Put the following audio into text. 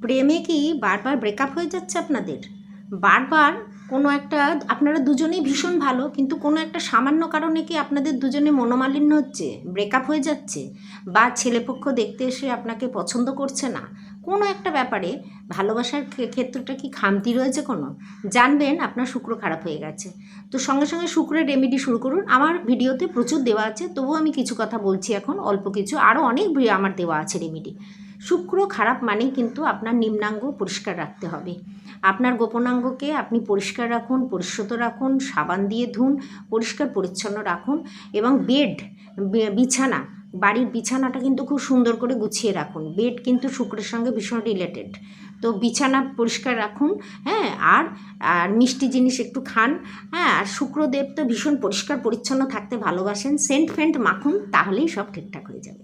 প্রেমে কি বারবার ব্রেকআপ হয়ে যাচ্ছে আপনাদের? বারবার কোনো একটা, আপনারা দুজনেই ভীষণ ভালো, কিন্তু কোনো একটা সামান্য কারণে কি আপনাদের দুজনে মনোমালিন্য হচ্ছে, ব্রেকআপ হয়ে যাচ্ছে, বা ছেলেপক্ষ দেখতে এসে আপনাকে পছন্দ করছে না, কোনো একটা ব্যাপারে ভালোবাসার ক্ষেত্রটা কি খামতি রয়েছে কোনো, জানবেন আপনার শুক্র খারাপ হয়ে গেছে। তো সঙ্গে সঙ্গে শুক্রের রেমেডি শুরু করুন। আমার ভিডিওতে প্রচুর দেওয়া আছে, তবুও আমি কিছু কথা বলছি এখন, অল্প কিছু, আরও অনেক আমার দেওয়া আছে রেমেডি। শুক্র খারাপ মানেই কিন্তু আপনার নিম্নাঙ্গ পরিষ্কার রাখতে হবে। আপনার গোপনাঙ্গকে আপনি পরিষ্কার রাখুন, পরিশ্রুত রাখুন, সাবান দিয়ে ধুন, পরিষ্কার পরিচ্ছন্ন রাখুন, এবং বেড, বিছানা, বাড়ির বিছানাটা কিন্তু খুব সুন্দর করে গুছিয়ে রাখুন। বেড কিন্তু শুক্রের সঙ্গে ভীষণ রিলেটেড। তো বিছানা পরিষ্কার রাখুন, হ্যাঁ, আর আর মিষ্টি জিনিস একটু খান, হ্যাঁ, আর শুক্রদেব তো ভীষণ পরিষ্কার পরিচ্ছন্ন থাকতে ভালোবাসেন, সেন্ট ফেন্ট মাখুন, তাহলেই সব ঠিকঠাক হয়ে যাবে।